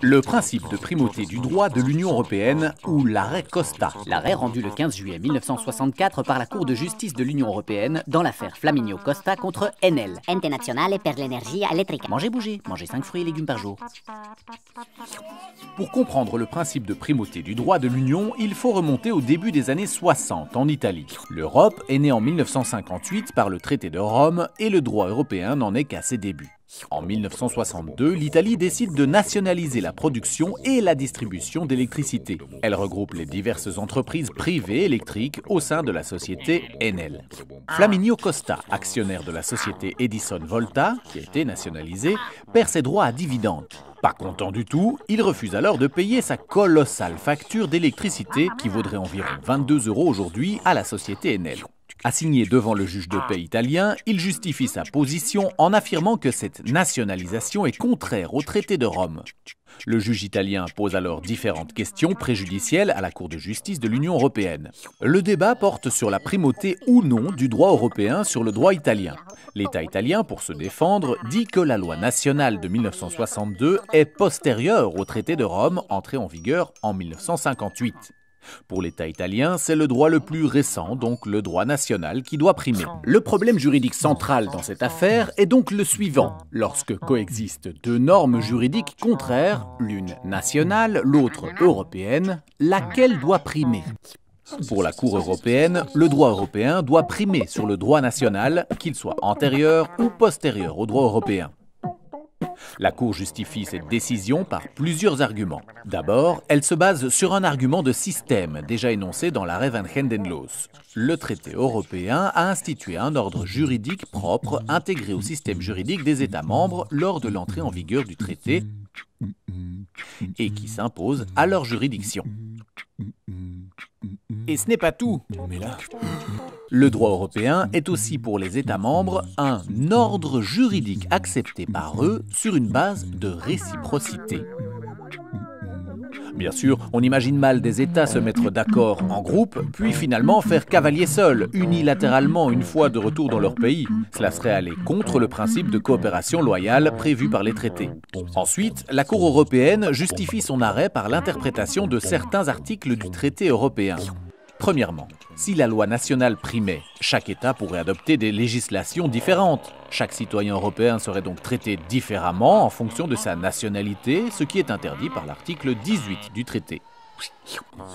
Le principe de primauté du droit de l'Union européenne ou l'arrêt Costa. L'arrêt rendu le 15 juillet 1964 par la Cour de justice de l'Union européenne dans l'affaire Flaminio Costa contre Enel. Ente Nazionale per l'Energia Elettrica. Mangez bouger, mangez 5 fruits et légumes par jour. Pour comprendre le principe de primauté du droit de l'Union, il faut remonter au début des années 60 en Italie. L'Europe est née en 1958 par le traité de Rome et le droit européen n'en est qu'à ses débuts. En 1962, l'Italie décide de nationaliser la production et la distribution d'électricité. Elle regroupe les diverses entreprises privées électriques au sein de la société Enel. Flaminio Costa, actionnaire de la société Edison Volta, qui a été nationalisée, perd ses droits à dividendes. Pas content du tout, il refuse alors de payer sa colossale facture d'électricité qui vaudrait environ 22 € aujourd'hui à la société Enel. Assigné devant le juge de paix italien, il justifie sa position en affirmant que cette nationalisation est contraire au traité de Rome. Le juge italien pose alors différentes questions préjudicielles à la Cour de justice de l'Union européenne. Le débat porte sur la primauté ou non du droit européen sur le droit italien. L'État italien, pour se défendre, dit que la loi nationale de 1962 est postérieure au traité de Rome entré en vigueur en 1958. Pour l'État italien, c'est le droit le plus récent, donc le droit national, qui doit primer. Le problème juridique central dans cette affaire est donc le suivant. Lorsque coexistent deux normes juridiques contraires, l'une nationale, l'autre européenne, laquelle doit primer ? Pour la Cour européenne, le droit européen doit primer sur le droit national, qu'il soit antérieur ou postérieur au droit européen. La Cour justifie cette décision par plusieurs arguments. D'abord, elle se base sur un argument de système déjà énoncé dans l'arrêt Van Heldenloos. Le traité européen a institué un ordre juridique propre intégré au système juridique des États membres lors de l'entrée en vigueur du traité et qui s'impose à leur juridiction. Et ce n'est pas tout. Le droit européen est aussi pour les États membres un ordre juridique accepté par eux sur une base de réciprocité. Bien sûr, on imagine mal des États se mettre d'accord en groupe, puis finalement faire cavalier seul, unilatéralement une fois de retour dans leur pays. Cela serait aller contre le principe de coopération loyale prévu par les traités. Ensuite, la Cour européenne justifie son arrêt par l'interprétation de certains articles du traité européen. Premièrement, si la loi nationale primait, chaque État pourrait adopter des législations différentes. Chaque citoyen européen serait donc traité différemment en fonction de sa nationalité, ce qui est interdit par l'article 18 du traité.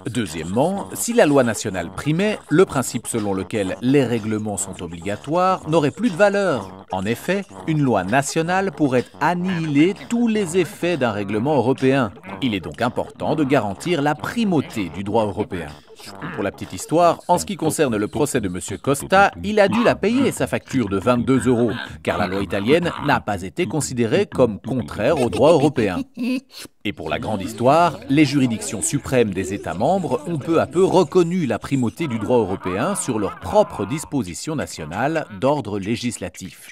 Deuxièmement, si la loi nationale primait, le principe selon lequel les règlements sont obligatoires n'aurait plus de valeur. En effet, une loi nationale pourrait annihiler tous les effets d'un règlement européen. Il est donc important de garantir la primauté du droit européen. Pour la petite histoire, en ce qui concerne le procès de M. Costa, il a dû la payer, sa facture de 22 €, car la loi italienne n'a pas été considérée comme contraire au droit européen. Et pour la grande histoire, les juridictions suprêmes des États membres ont peu à peu reconnu la primauté du droit européen sur leurs propres dispositions nationales d'ordre législatif.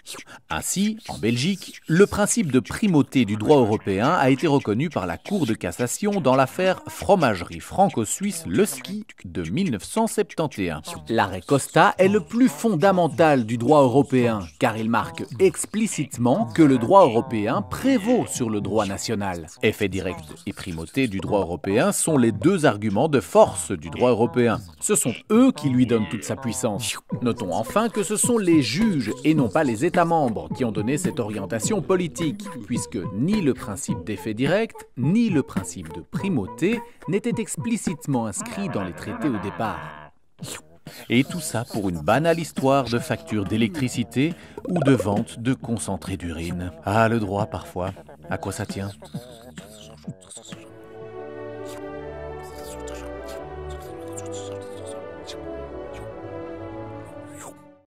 Ainsi, en Belgique, le principe de primauté du droit européen a été reconnu par la Cour de cassation dans l'affaire Fromagerie franco-suisse Le Ski de 1971. L'arrêt Costa est le plus fondamental du droit européen, car il marque explicitement que le droit européen prévaut sur le droit national. Effet direct et primauté du droit européen sont les deux arguments de force du droit européen. Ce sont eux qui lui donnent toute sa puissance. Notons enfin que ce sont les juges et non pas les États membres qui ont donné cette orientation politique, puisque ni le principe d'effet direct, ni le principe de primauté n'étaient explicitement inscrits dans les traités au départ. Et tout ça pour une banale histoire de facture d'électricité ou de vente de concentré d'urine. Ah, le droit parfois, à quoi ça tient ?